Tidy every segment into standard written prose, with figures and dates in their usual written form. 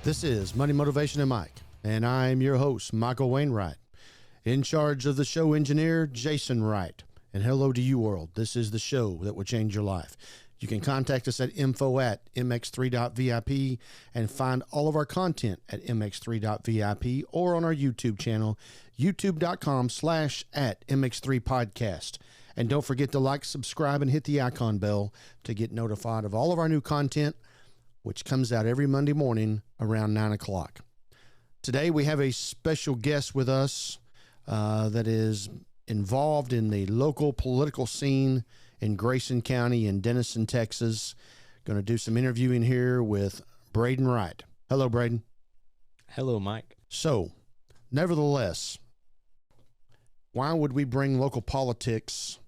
This is Money, Motivation, and Mike, and I'm your host, Michael Wainwright. In charge of the show engineer, Jason Wright. And hello to you, world. This is the show that will change your life. You can contact us at info@mx3.vip and find all of our content at mx3.vip or on our YouTube channel, youtube.com/@mx3 Podcast. And don't forget to like, subscribe, and hit the icon bell to get notified of all of our new content, which comes out every Monday morning around 9 o'clock. Today we have a special guest with us that is involved in the local political scene in Grayson County in Denison, Texas. Going to do some interviewing here with Braeden Wright. Hello, Braeden. Hello, Mike. So, nevertheless, why would we bring local politics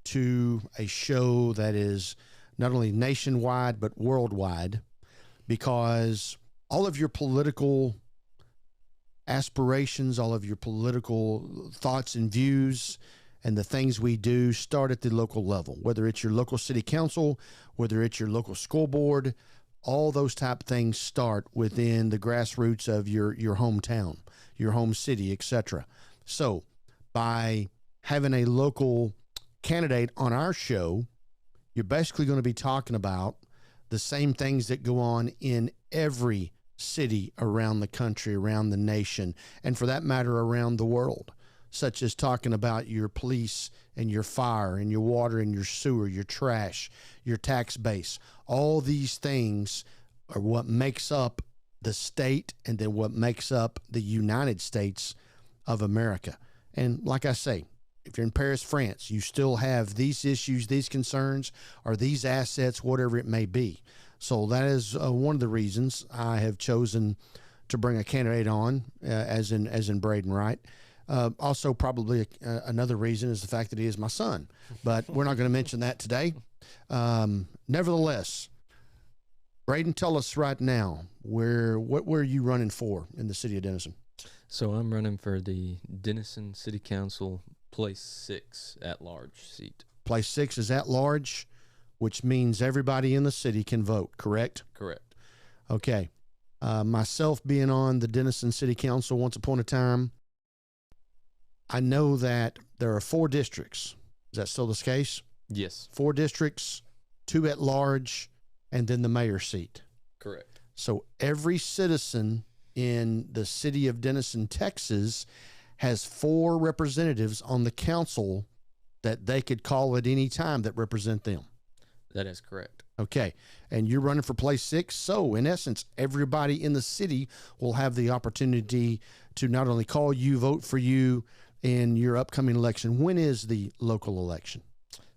to a show that is not only nationwide but worldwide? Because all of your political aspirations, all of your political thoughts and views, and the things we do start at the local level, whether it's your local city council, whether it's your local school board, all those type things start within the grassroots of your hometown, your home city, etc. So by having a local candidate on our show, you're basically going to be talking about the same things that go on in every city around the country, around the nation, and for that matter, around the world, such as talking about your police and your fire and your water and your sewer, your trash, your tax base. All these things are what makes up the state and then what makes up the United States of America. And like I say, if you're in Paris, France, you still have these issues, these concerns, or these assets, whatever it may be. So that is one of the reasons I have chosen to bring a candidate on, as in Braeden Wright. Also, probably another reason is the fact that he is my son, but we're not going to mention that today. Nevertheless, Braeden, tell us right now, what are you running for in the city of Denison? So I'm running for the Denison City Council Place 6 at-large seat. Place 6 is at-large, which means everybody in the city can vote, correct? Correct. Okay. Myself being on the Denison City Council once upon a time, I know that there are 4 districts. Is that still the case? Yes. 4 districts, 2 at large, and then the mayor's seat. Correct. So every citizen in the city of Denison, Texas, has 4 representatives on the council that they could call at any time that represent them. That is correct. Okay. And you're running for place 6. So in essence, everybody in the city will have the opportunity to not only call you, vote for you in your upcoming election. When is the local election?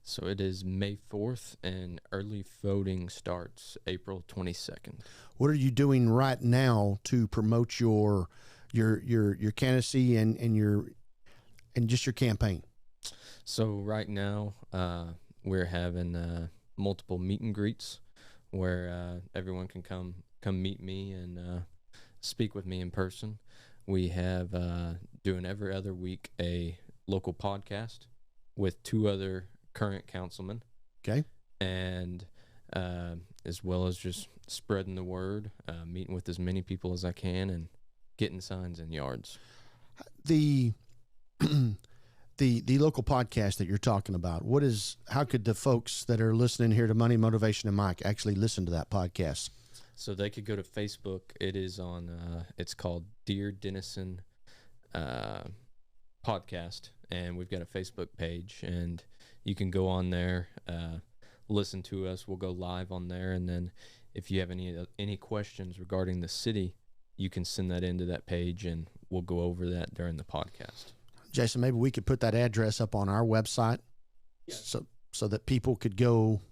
So it is May 4th, and early voting starts April 22nd. What are you doing right now to promote your candidacy and just your campaign? So right now, we're having multiple meet and greets where everyone can come meet me and speak with me in person. We have doing every other week a local podcast with 2 other current councilmen. Okay. And as well as just spreading the word, meeting with as many people as I can, and getting signs in yards. The local podcast that you're talking about, how could the folks that are listening here to Money, Motivation, and Mike actually listen to that podcast? So they could go to Facebook. It is on, it's called Dear Denison Podcast, and we've got a Facebook page, and you can go on there, listen to us. We'll go live on there, and then if you have any questions regarding the city, you can send that into that page, and we'll go over that during the podcast. Jason, maybe we could put that address up on our website, so that people could go,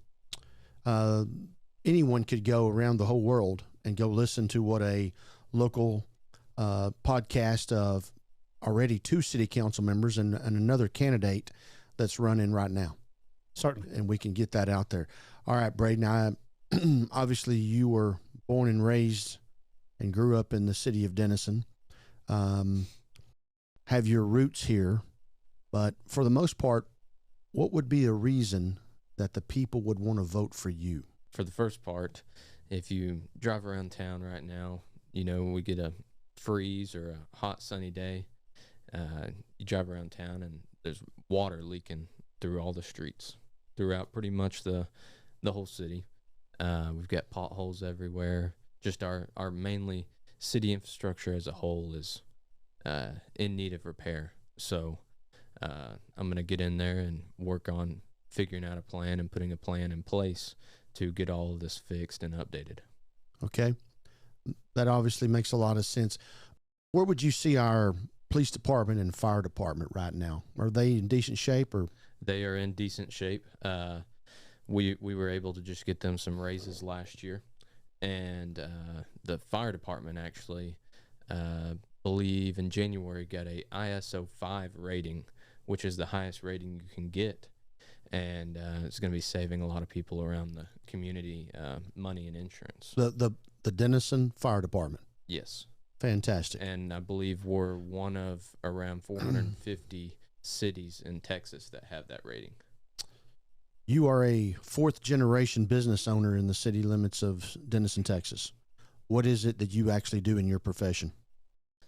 anyone could go around the whole world and go listen to what a local podcast of already 2 city council members and another candidate that's running right now. Certainly. And we can get that out there. All right, Braeden, obviously you were born and raised and grew up in the city of Denison. Have your roots here, but for the most part, what would be a reason that the people would want to vote for you? For the first part, if you drive around town right now, we get a freeze or a hot sunny day. You drive around town and there's water leaking through all the streets throughout pretty much the whole city. We've got potholes everywhere. Just our mainly city infrastructure as a whole is in need of repair. So I'm going to get in there and work on figuring out a plan and putting a plan in place to get all of this fixed and updated. Okay. That obviously makes a lot of sense. Where would you see our police department and fire department right now? Are they in decent shape? Or They are in decent shape. We were able to just get them some raises last year, and the fire department actually believe in January got a ISO 5 rating, which is the highest rating you can get, and it's going to be saving a lot of people around the community money and insurance. The Denison Fire Department. Yes. Fantastic. And I believe we're one of around 450 cities in Texas that have that rating. You are a fourth generation business owner in the city limits of Denison, Texas. What is it that you actually do in your profession?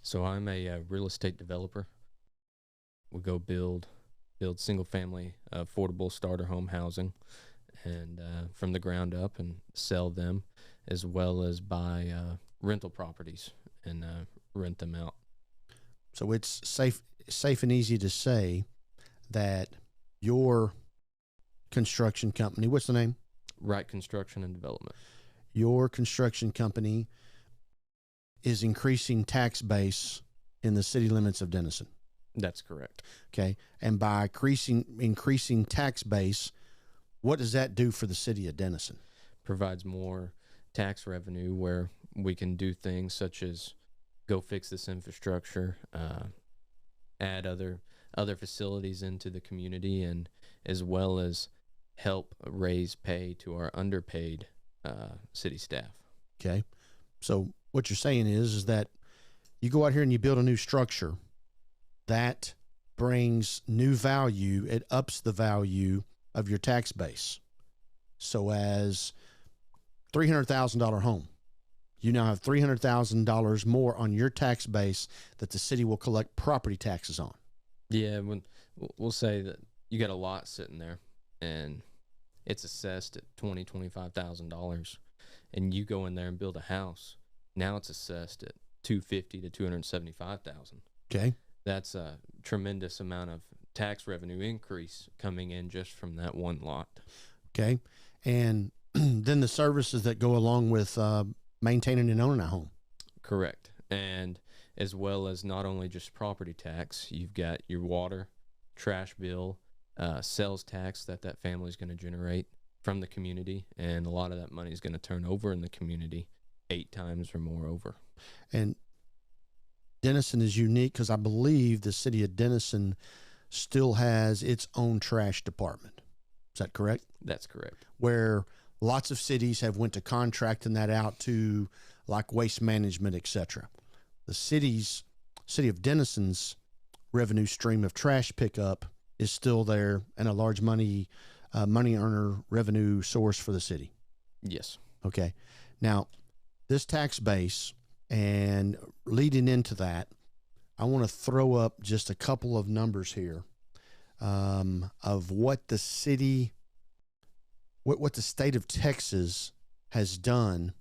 So I'm a real estate developer. We go build single family affordable starter home housing and from the ground up and sell them, as well as buy rental properties and rent them out. So it's safe and easy to say that your construction company, what's the name? Wright Construction and Development. Your construction company is increasing tax base in the city limits of Denison. That's correct. Okay. And by increasing tax base, what does that do for the city of Denison? Provides more tax revenue where we can do things such as go fix this infrastructure, add other facilities into the community, and as well as help raise pay to our underpaid city staff. Okay. So what you're saying is that you go out here and you build a new structure that brings new value. It ups the value of your tax base. So as $300,000 home, you now have $300,000 more on your tax base that the city will collect property taxes on. Yeah, we'll say that you got a lot sitting there and it's assessed at $25,000, and you go in there and build a house. Now it's assessed at $250,000 to $275,000. Okay, that's a tremendous amount of tax revenue increase coming in just from that one lot. Okay, and then the services that go along with maintaining and owning a home. Correct. And as well as not only just property tax, you've got your water, trash bill, sales tax that family is going to generate from the community, and a lot of that money is going to turn over in the community 8 times or more over. And Denison is unique because I believe the city of Denison still has its own trash department. Is that correct? That's correct. Where lots of cities have went to contracting that out to like waste management, etc. The city of Denison's revenue stream of trash pickup is still there and a large money earner revenue source for the city. Yes. Okay. Now, this tax base and leading into that, I want to throw up just a couple of numbers here of what the city, what the state of Texas has done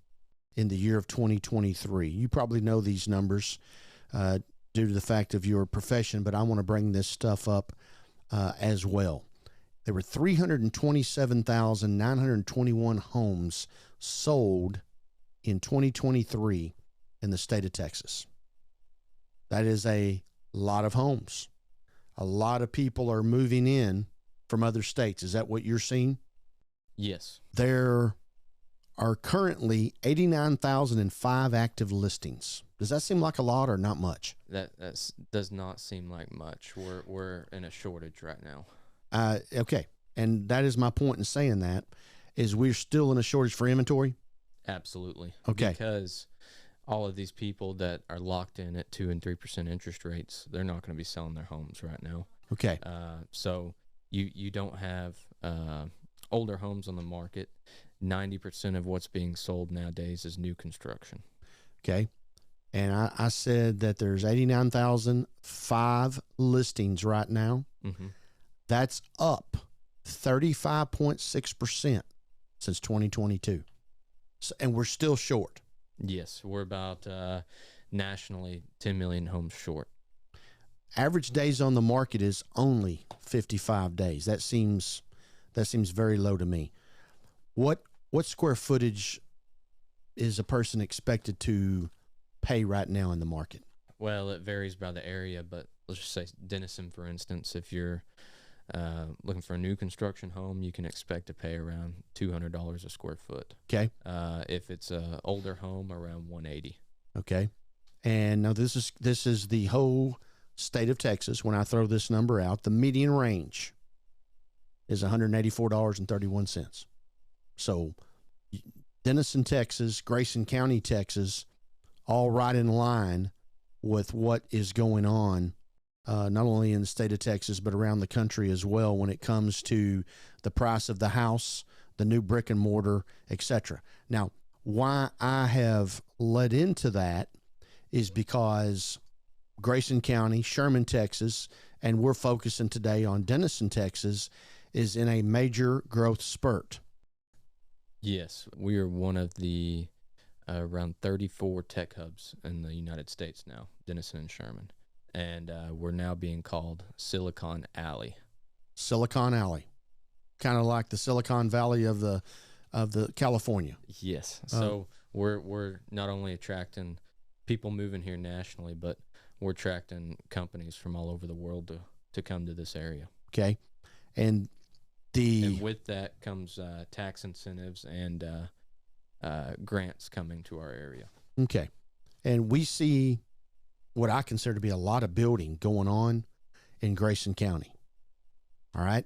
in the year of 2023. You probably know these numbers due to the fact of your profession, but I want to bring this stuff up as well. There were 327,921 homes sold in 2023 in the state of Texas. That is a lot of homes. A lot of people are moving in from other states. Is that what you're seeing? Yes. There are currently 89,005 active listings. Does that seem like a lot or not much? That does not seem like much. We're in a shortage right now. Okay. And that is my point in saying that, is we're still in a shortage for inventory? Absolutely. Okay. Because all of these people that are locked in at 2% and 3% interest rates, they're not going to be selling their homes right now. Okay. So you don't have older homes on the market. 90% of what's being sold nowadays is new construction. Okay. And I said that there's 89,005 listings right now. Mm-hmm. That's up 35.6% since 2022. So, and we're still short. Yes, we're about nationally 10 million homes short. Average days on the market is only 55 days. That seems very low to me. What square footage is a person expected to pay right now in the market? Well, it varies by the area, but let's just say Denison, for instance. If you're looking for a new construction home, you can expect to pay around $200 a square foot. Okay. If it's a older home, around $180. Okay. And now this is the whole state of Texas. When I throw this number out, the median range is $184.31. So Denison, Texas, Grayson County, Texas, all right in line with what is going on, not only in the state of Texas, but around the country as well when it comes to the price of the house, the new brick and mortar, etc. Now, why I have led into that is because Grayson County, Sherman, Texas, and we're focusing today on Denison, Texas, is in a major growth spurt. Yes, we are one of the around 34 tech hubs in the United States now, Denison and Sherman. And we're now being called Silicon Alley. Silicon Alley. Kind of like the Silicon Valley of the California. Yes. So we're not only attracting people moving here nationally, but we're attracting companies from all over the world to come to this area. Okay. And with that comes tax incentives and grants coming to our area. Okay. And we see what I consider to be a lot of building going on in Grayson County. All right.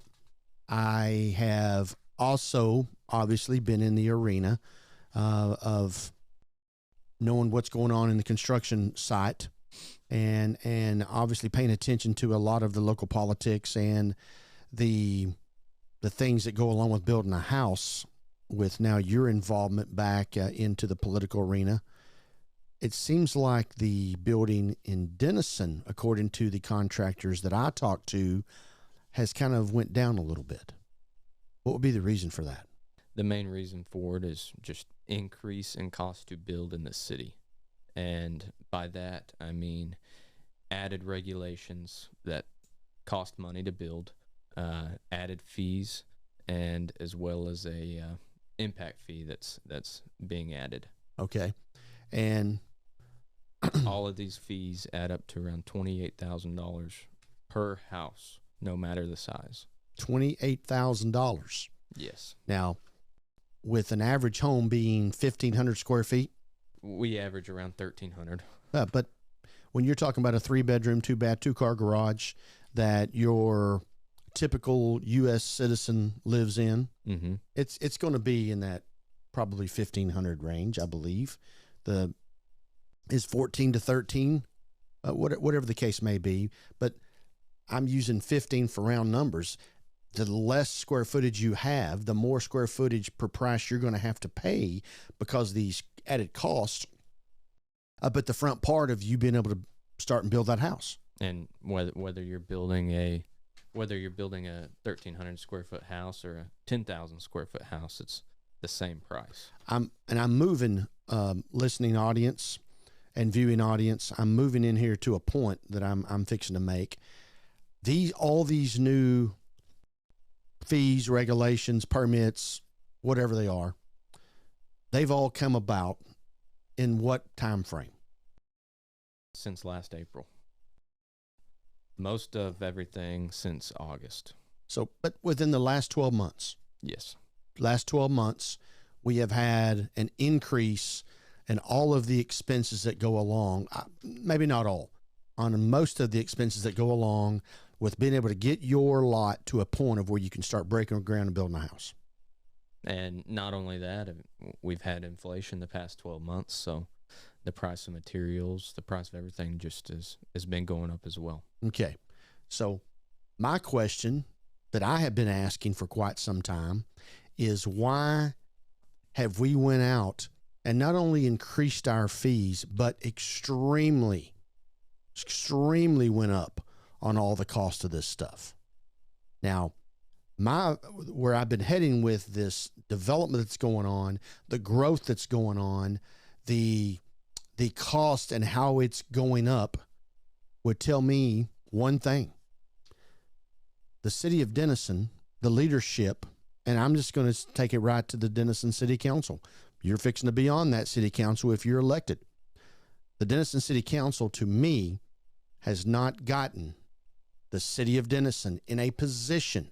I have also obviously been in the arena of knowing what's going on in the construction site and obviously paying attention to a lot of the local politics and the things that go along with building a house, with now your involvement back into the political arena. It seems like the building in Denison, according to the contractors that I talked to, has kind of went down a little bit. What would be the reason for that? The main reason for it is just increase in cost to build in the city. And by that, I mean added regulations that cost money to build, added fees, and as well as a impact fee that's being added. Okay. And all of these fees add up to around $28,000 per house, no matter the size. $28,000. Yes. Now, with an average home being 1,500 square feet, we average around 1,300. But when you're talking about a 3-bedroom, 2-bath, 2-car garage that your typical U.S. citizen lives in, mm-hmm. it's going to be in that probably 1,500 range, I believe. Is 14 to 13, whatever the case may be. But I'm using 15 for round numbers. The less square footage you have, the more square footage per price you're going to have to pay because of these added costs up at the front part of you being able to start and build that house. And whether you're building a 1,300 square foot house or a 10,000 square foot house, it's the same price. I'm moving, listening audience and viewing audience. I'm moving in here to a point that I'm fixing to make. All these new fees, regulations, permits, whatever they are, they've all come about in what time frame? Since last April. Most of everything since August. So, but within the last 12 months. Yes. Last 12 months, we have had an increase in all of the expenses that go along, maybe not all, on most of the expenses that go along with being able to get your lot to a point of where you can start breaking ground and building a house. And not only that, we've had inflation the past 12 months, so the price of materials, the price of everything just has been going up as well. Okay. So my question that I have been asking for quite some time is, why have we went out and not only increased our fees, but extremely went up on all the cost of this stuff. Now, where I've been heading with this development that's going on, the growth that's going on, the cost and how it's going up would tell me one thing. The city of Denison, the leadership, and I'm just going to take it right to the Denison City Council. You're fixing to be on that city council if you're elected. The Denison City Council, to me, has not gotten the city of Denison in a position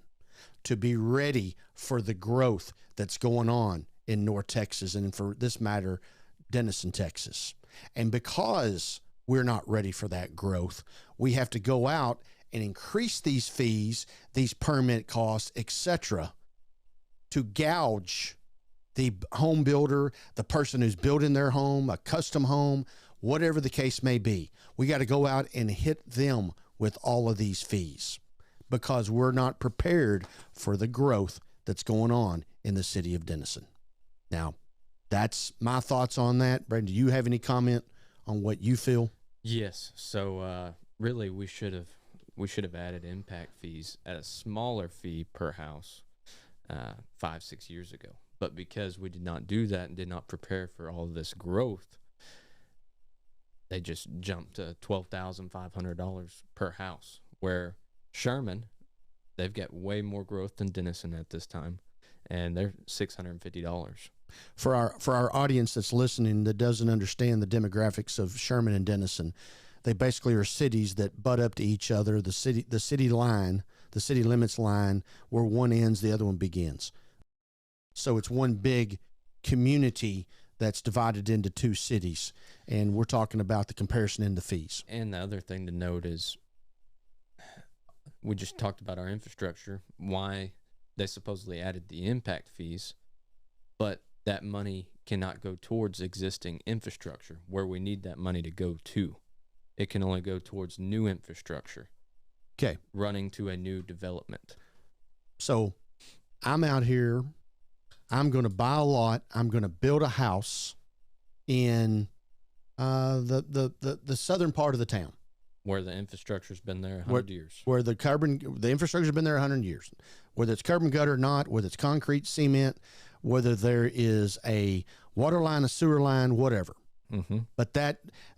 to be ready for the growth that's going on in North Texas, and for this matter, Denison, Texas. And because we're not ready for that growth, we have to go out and increase these fees, these permit costs, etc., to gouge the home builder, the person who's building their home, a custom home, whatever the case may be. We got to go out and hit them with all of these fees because we're not prepared for the growth that's going on in the city of Denison. Now, that's my thoughts on that. Braeden, do you have any comment on what you feel? Yes. So really, we should have added impact fees at a smaller fee per house 5-6 years ago. But because we did not do that and did not prepare for all this growth, they just jumped to $12,500 per house, where Sherman, they've got way more growth than Denison at this time, and they're $650. For our audience that's listening that doesn't understand the demographics of Sherman and Denison, they basically are cities that butt up to each other. The city line, the city limits line, where one ends, the other one begins. So it's one big community that's divided into two cities, and we're talking about the comparison in the fees. And the other thing to note is we just talked about our infrastructure, why they supposedly added the impact fees, but that money cannot go towards existing infrastructure where we need that money to go to. It can only go towards new infrastructure. Okay. Running to a new development. So I'm out here, I'm going to buy a lot, I'm going to build a house in the southern part of the town. Where the infrastructure's been there 100 years. Where the infrastructure's been there 100 years. Whether it's curb and gutter or not, whether it's concrete, cement, whether there is a water line, a sewer line, whatever. Mm-hmm. But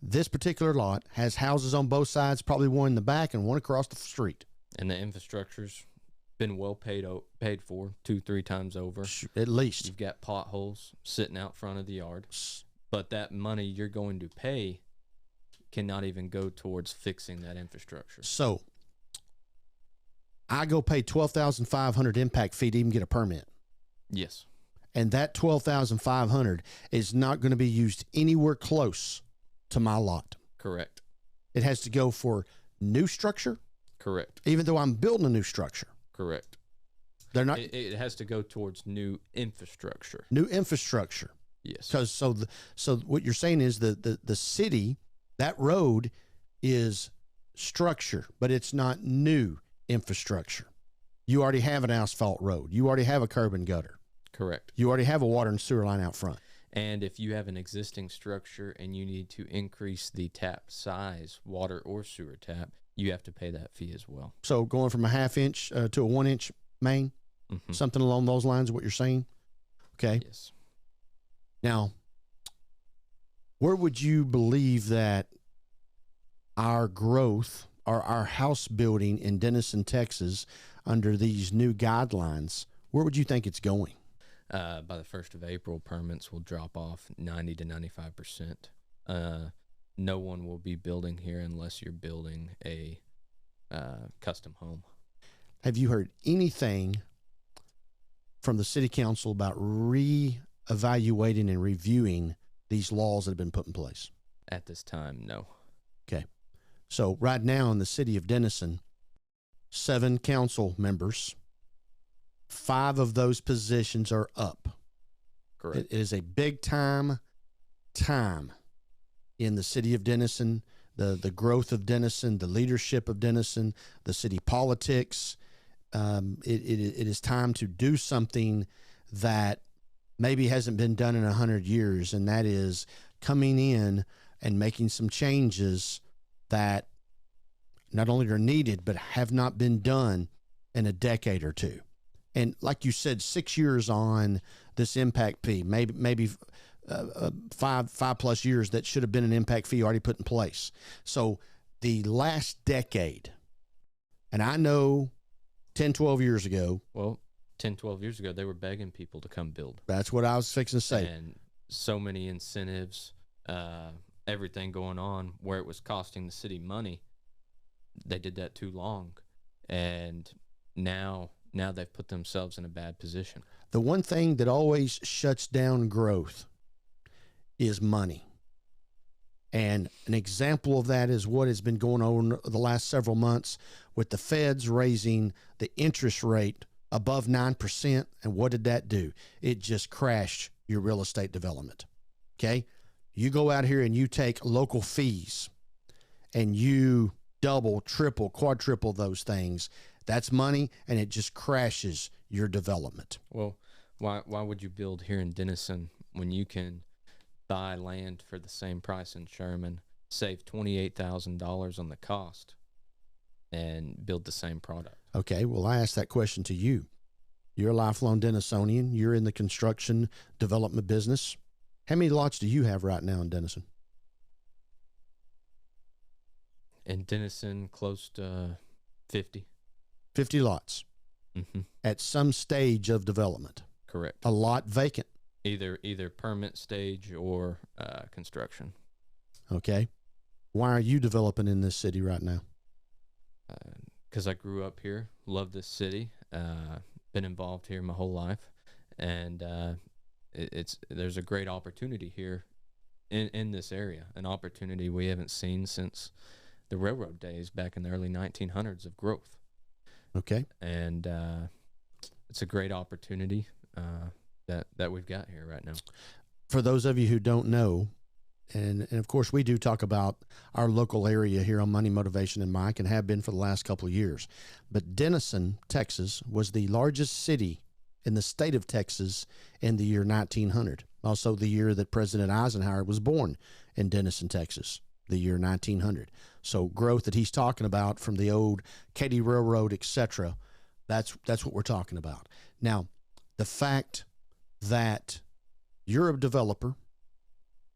this particular lot has houses on both sides, probably one in the back and one across the street. And the infrastructure's been well paid for 2-3 times over. At least. You've got potholes sitting out front of the yard. But that money you're going to pay cannot even go towards fixing that infrastructure. So I go pay $12,500 impact fee to even get a permit. Yes. And that $12,500 is not going to be used anywhere close to my lot. Correct. It has to go for new structure. Correct. Even though I'm building a new structure. Correct. They're not. It has to go towards new infrastructure. New infrastructure. Yes. Because so what you're saying is the city, that road is structure, but it's not new infrastructure. You already have an asphalt road. You already have a curb and gutter. Correct. You already have a water and sewer line out front. And if you have an existing structure and you need to increase the tap size, water or sewer tap, you have to pay that fee as well. So going from a 1/2 inch to a 1 inch main, mm-hmm. something along those lines is what you're saying? Okay. Yes. Now, where would you believe that our growth or our house building in Denison, Texas, under these new guidelines, where would you think it's going? By the 1st of April, permits will drop off 90 to 95%. No one will be building here unless you're building a custom home. Have you heard anything from the city council about reevaluating and reviewing these laws that have been put in place? At this time, no. Okay. So right now in the city of Denison, 7 council members, 5 of those positions are up. Correct. It is a big time in the city of Denison, the growth of Denison, the leadership of Denison, the city politics. It is time to do something that maybe hasn't been done in 100 years, and that is coming in and making some changes that not only are needed but have not been done in a decade or two. And like you said, 6 years on this impact fee, maybe 5+ years that should have been an impact fee already put in place. So the last decade, and I know 10, 12 years ago. Well, 10, 12 years ago, they were begging people to come build. That's what I was fixing to say. And so many incentives, everything going on where it was costing the city money. They did that too long. And now they've put themselves in a bad position. The one thing that always shuts down growth is money. And an example of that is what has been going on the last several months with the feds raising the interest rate above 9%. And what did that do? It just crashed your real estate development. Okay? You go out here and you take local fees and you double, triple, quadruple those things. That's money, and it just crashes your development. Well, why would you build here in Denison when you can buy land for the same price in Sherman, save $28,000 on the cost, and build the same product? Okay, well, I asked that question to you. You're a lifelong Denisonian. You're in the construction development business. How many lots do you have right now in Denison? In Denison, close to 50. 50 lots. Mm-hmm. At some stage of development. Correct. A lot vacant. Either permit stage or construction. Okay. Why are you developing in this city right now? Because I grew up here, love this city, been involved here my whole life, and there's a great opportunity here in this area, an opportunity we haven't seen since the railroad days back in the early 1900s of growth. Okay. And it's a great opportunity that we've got here right now. For those of you who don't know, and of course we do talk about our local area here on Money, Motivation, and Mike, and have been for the last couple of years. But Denison, Texas, was the largest city in the state of Texas in the year 1900. Also the year that President Eisenhower was born in Denison, Texas, the year 1900. So growth that he's talking about from the old Katy Railroad, etc., that's what we're talking about. Now, the fact that you're a developer,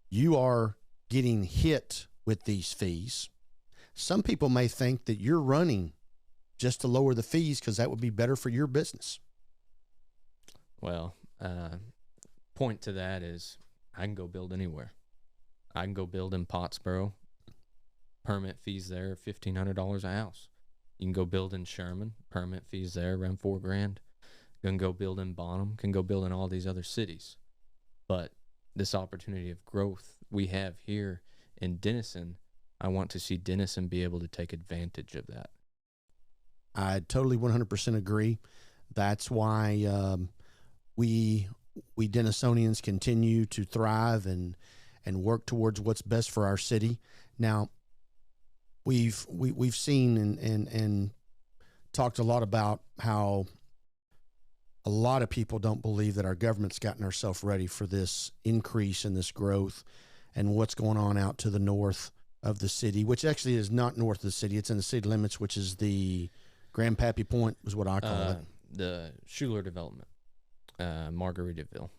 you are getting hit with these fees. Some people may think that you're running just to lower the fees because that would be better for your business. Well, point to that is I can go build anywhere. I can go build in Pottsboro. Permit fees there, $1,500 a house. You can go build in Sherman. Permit fees there, around $4,000. You can go build in Bonham. Can go build in all these other cities. But this opportunity of growth we have here in Denison, I want to see Denison be able to take advantage of that. I totally 100% agree. That's why we Denisonians continue to thrive and work towards what's best for our city. Now, we've seen and talked a lot about how a lot of people don't believe that our government's gotten ourselves ready for this increase in this growth and what's going on out to the north of the city, which actually is not north of the city. It's in the city limits, which is the Grandpappy Point is what I call it. The Schuler development, Margaritaville.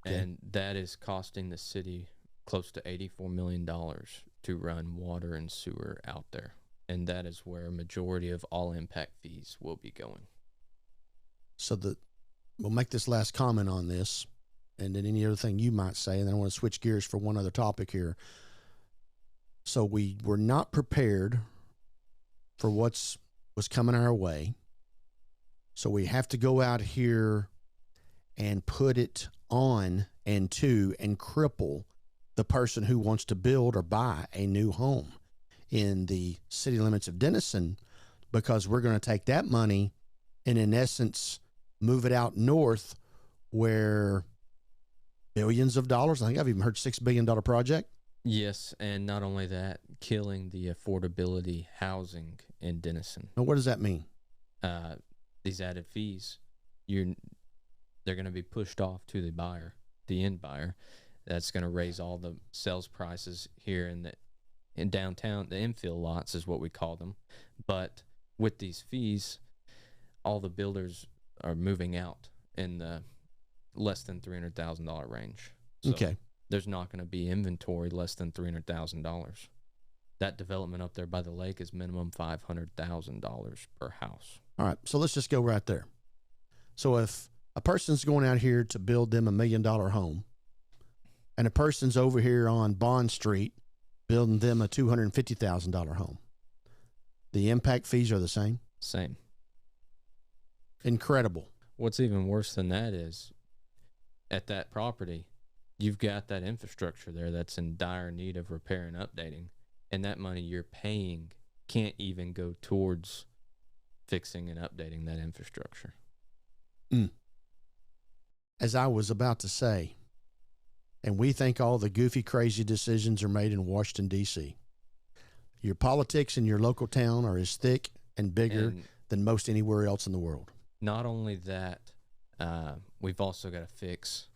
Okay. And that is costing the city close to $84 million to run water and sewer out there. And that is where a majority of all impact fees will be going. So we'll make this last comment on this, and then any other thing you might say, and then I want to switch gears for one other topic here. So we were not prepared for was coming our way. So we have to go out here and put it on and cripple the person who wants to build or buy a new home in the city limits of Denison, because we're going to take that money and in essence move it out north where billions of dollars, I think I've even heard $6 billion project. Yes, and not only that, killing the affordability housing in Denison. Now, what does that mean? These added fees, they're going to be pushed off to the buyer. the end buyer. That's going to raise all the sales prices here in downtown. The infill lots is what we call them. But with these fees, all the builders are moving out in the less than $300,000 range. So Okay. there's not going to be inventory less than $300,000. That development up there by the lake is minimum $500,000 per house. All right. So let's just go right there. So if a person's going out here to build them $1 million home, and a person's over here on Bond Street building them a $250,000 home, the impact fees are the same? Same. Incredible. What's even worse than that is at that property, you've got that infrastructure there that's in dire need of repair and updating. And that money you're paying can't even go towards fixing and updating that infrastructure. As I was about to say, and we think all the goofy, crazy decisions are made in Washington, D.C. Your politics in your local town are as thick and bigger than most anywhere else in the world. Not only that, we've also got to fix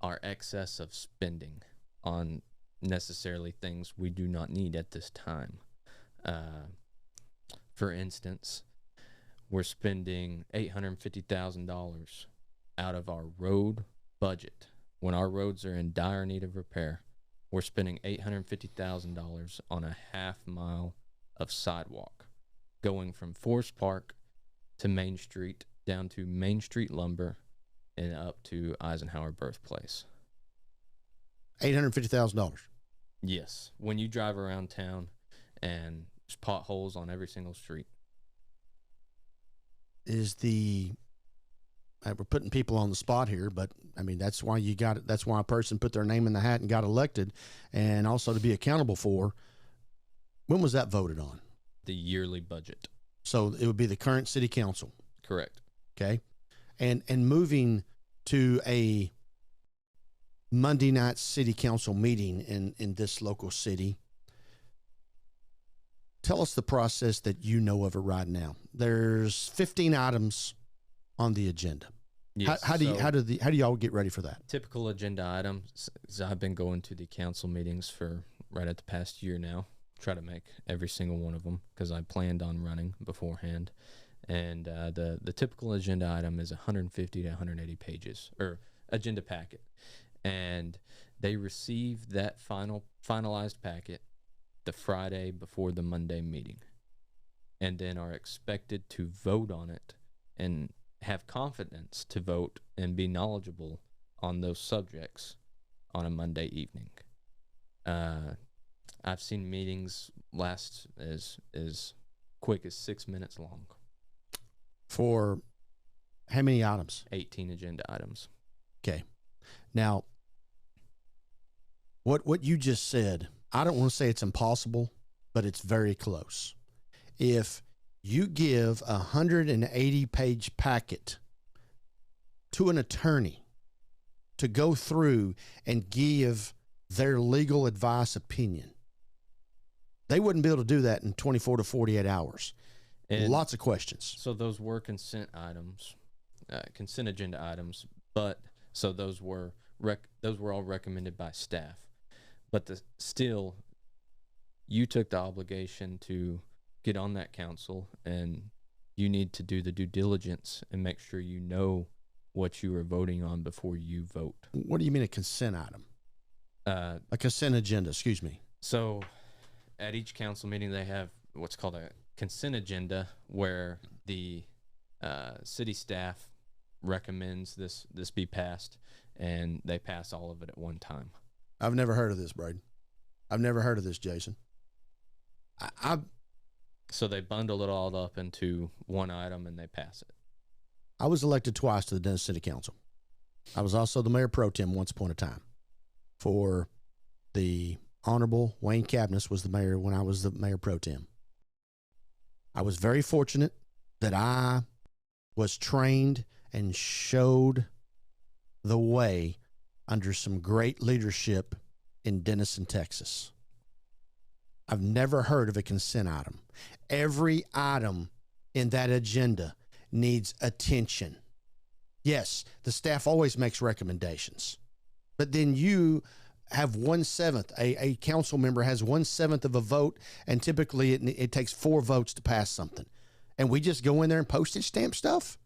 our excess of spending on necessarily things we do not need at this time. For instance, we're spending $850,000 out of our road budget. When our roads are in dire need of repair, we're spending $850,000 on a half mile of sidewalk going from Forest Park to Main Street, down to Main Street Lumber, and up to Eisenhower Birthplace. $850,000. Yes. When you drive around town and there's potholes on every single street. We're putting people on the spot here, but I mean, that's why that's why a person put their name in the hat and got elected, and also to be accountable for. When was that voted on? The yearly budget. So it would be the current city council. Correct. Okay. And moving to a Monday night city council meeting in this local city. Tell us the process that you know of it right now. There's 15 items on the agenda. Yes. How do y'all get ready for that? Typical agenda items. I've been going to the council meetings for right at the past year now. Try to make every single one of them because I planned on running beforehand. And the typical agenda item is 150 to 180 pages, or agenda packet. And they receive that finalized packet the Friday before the Monday meeting, and then are expected to vote on it and have confidence to vote and be knowledgeable on those subjects on a Monday evening. I've seen meetings last as quick as 6 minutes long. For how many items? 18 agenda items. Okay. Now, what you just said, I don't want to say it's impossible, but it's very close. If you give a 180-page packet to an attorney to go through and give their legal advice opinion, they wouldn't be able to do that in 24 to 48 hours. And lots of questions. So those were consent items, consent agenda items, but so those were all recommended by staff. But still, you took the obligation to get on that council, and you need to do the due diligence and make sure you know what you are voting on before you vote. What do you mean a consent item? A consent agenda, excuse me. So at each council meeting, they have what's called a consent agenda, where the city staff recommends this be passed, and they pass all of it at one time. I've never heard of this, Braeden. I've never heard of this, Jason. So they bundle it all up into one item and they pass it. I was elected twice to the Denison City Council. I was also the mayor pro tem once upon a time. For the Honorable Wayne Cabness was the mayor when I was the mayor pro tem. I was very fortunate that I was trained and showed the way under some great leadership in Denison, Texas. I've never heard of a consent item. Every item in that agenda needs attention. Yes, the staff always makes recommendations, But then you have 1/7. A council member has 1/7 of a vote, and typically it takes 4 votes to pass something. And we just go in there and postage stamp stuff.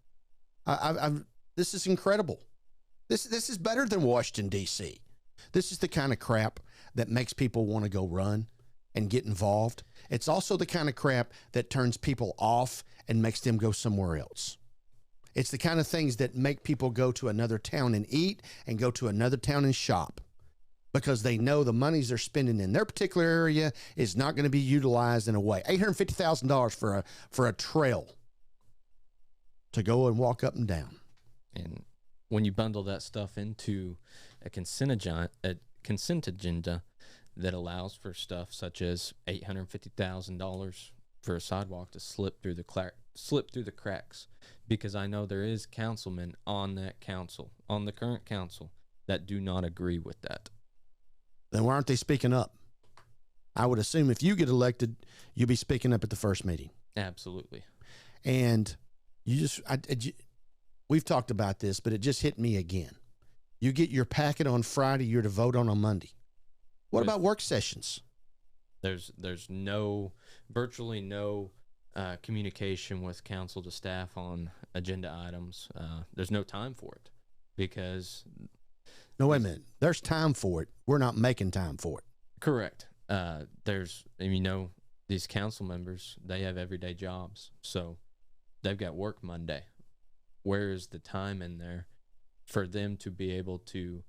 This is incredible. This is better than Washington, D.C. This is the kind of crap that makes people want to go run and get involved. It's also the kind of crap that turns people off and makes them go somewhere else. It's the kind of things that make people go to another town and eat and go to another town and shop, because they know the monies they're spending in their particular area is not going to be utilized in a way. $850,000 for a trail to go and walk up and down. And when you bundle that stuff into a consent agenda that allows for stuff such as $850,000 for a sidewalk to slip through the cracks, because I know there is councilmen on that council, on the current council, that do not agree with that. Then why aren't they speaking up? I would assume if you get elected, you'll be speaking up at the first meeting. Absolutely. And we've talked about this, but it just hit me again. You get your packet on Friday, you're to vote on Monday. What about work sessions? There's virtually no communication with council to staff on agenda items. There's no time for it because... No, wait a minute. There's time for it. We're not making time for it. Correct. These council members, they have everyday jobs. So they've got work Monday. Where is the time in there for them to be able to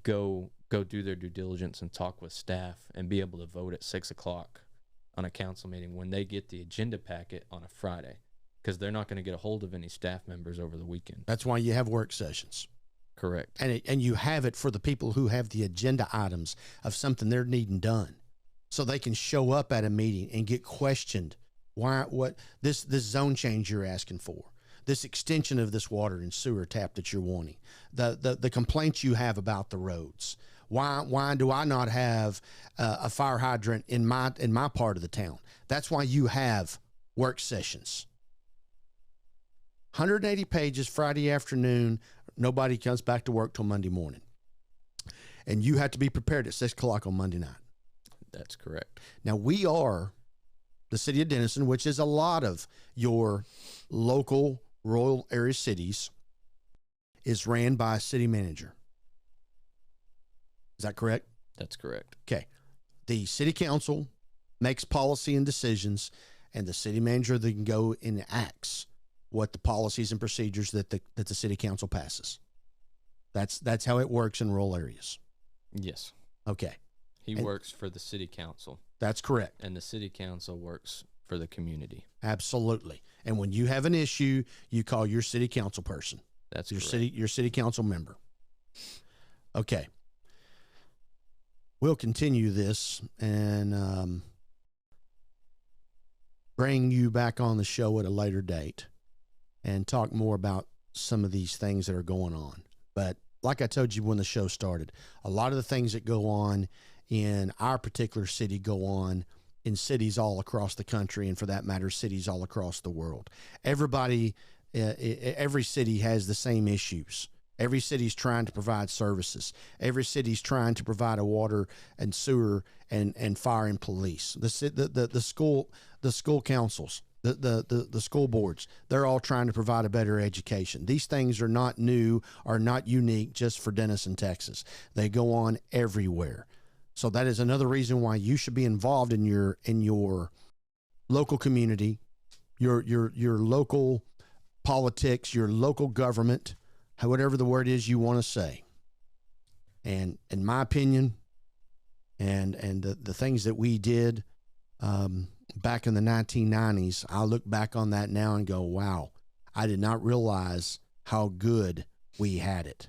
go do their due diligence and talk with staff and be able to vote at 6:00 on a council meeting when they get the agenda packet on a Friday? Because they're not going to get a hold of any staff members over the weekend. That's why you have work sessions. Correct. And you have it for the people who have the agenda items of something they're needing done, so they can show up at a meeting and get questioned. This zone change you're asking for, this extension of this water and sewer tap that you're wanting, the complaints you have about the roads. Why do I not have a fire hydrant in my part of the town? That's why you have work sessions. 180 pages Friday afternoon. Nobody comes back to work till Monday morning. And you have to be prepared at 6:00 on Monday night. That's correct. Now, we are the city of Denison, which is a lot of your local rural area cities, is ran by a city manager. Is that correct? That's correct. Okay. The city council makes policy and decisions, and the city manager then go and acts what the policies and procedures that the city council passes. That's how it works in rural areas. Yes. Okay. He works for the city council. That's correct. And the city council works for the community. Absolutely. And when you have an issue, you call your city council person. That's your correct. your city council member. Okay. We'll continue this and bring you back on the show at a later date and talk more about some of these things that are going on. But like I told you when the show started, a lot of the things that go on in our particular city go on in cities all across the country, and for that matter, cities all across the world. Every city has the same issues. Every city's trying to provide services. Every city's trying to provide a water and sewer and fire and police. The school councils, the school boards, they're all trying to provide a better education. These things are not new or not unique just for Denison, Texas. They go on everywhere. So that is another reason why you should be involved in your local community, your local politics, your local government, whatever the word is you want to say. And in my opinion, and the things that we did back in the 1990s, I look back on that now and go, wow, I did not realize how good we had it.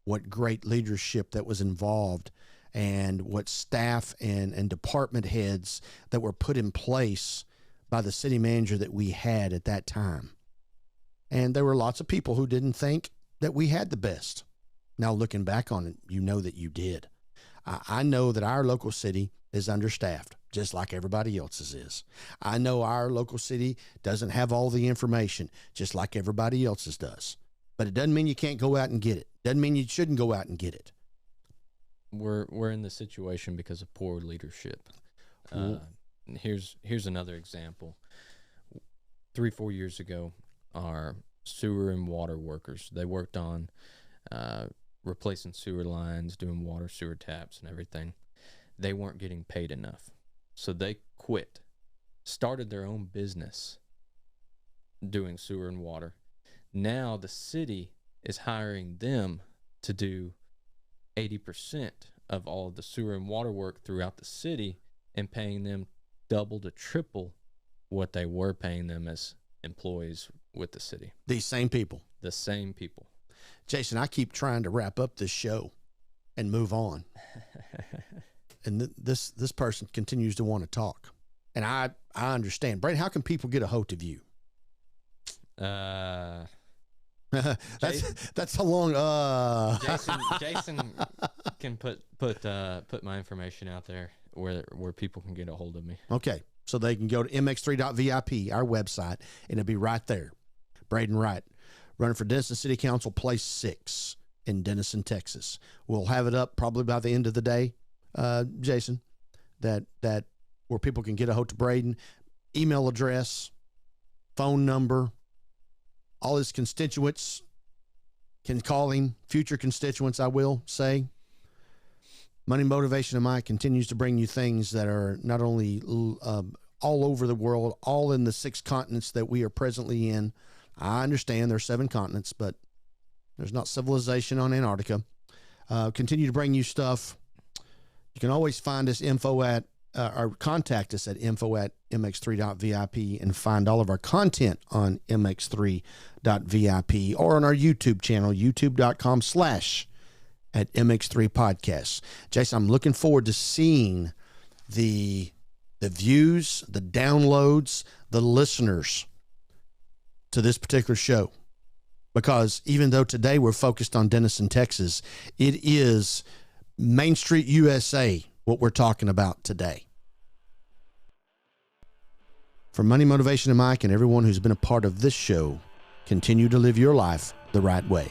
What great leadership that was involved, and what staff and department heads that were put in place by the city manager that we had at that time. And there were lots of people who didn't think that we had the best. Now, looking back on it, you know that you did. I know that our local city is understaffed, just like everybody else's is. I know our local city doesn't have all the information, just like everybody else's does. But it doesn't mean you can't go out and get it. Doesn't mean you shouldn't go out and get it. we're in this situation because of poor leadership. Here's another example. 3-4 years ago, our sewer and water workers, they worked on replacing sewer lines, doing water sewer taps and everything. They weren't getting paid enough, so they quit, started their own business doing sewer and water. Now the city is hiring them to do 80% of all of the sewer and water work throughout the city and paying them double to triple what they were paying them as employees with the city. These same people. The same people. Jason, I keep trying to wrap up this show and move on. And this person continues to want to talk. And I understand. Braeden, how can people get a hold of you? That's a long Jason can put my information out there where people can get a hold of me. Okay. So they can go to mx3.vip, our website, and it'll be right there. Braeden Wright, running for Denison City Council, place 6 in Denison, Texas. We'll have it up probably by the end of the day, Jason, that where people can get a hold of Braeden, email address, phone number. All his constituents can call him, future constituents, I will say. Money, Motivation, and Mike continues to bring you things that are not only all over the world, all in the 6 continents that we are presently in. I understand there's 7 continents, but there's not civilization on Antarctica. Continue to bring you stuff. You can always find us or contact us at info@mx3.vip and find all of our content on mx3.vip or on our YouTube channel, youtube.com/@MX3 Podcast. Jason, I'm looking forward to seeing the views, the downloads, the listeners to this particular show. Because even though today we're focused on Denison, Texas, it is Main Street, USA, what we're talking about today. For Money, Motivation, and Mike and everyone who's been a part of this show, continue to live your life the right way.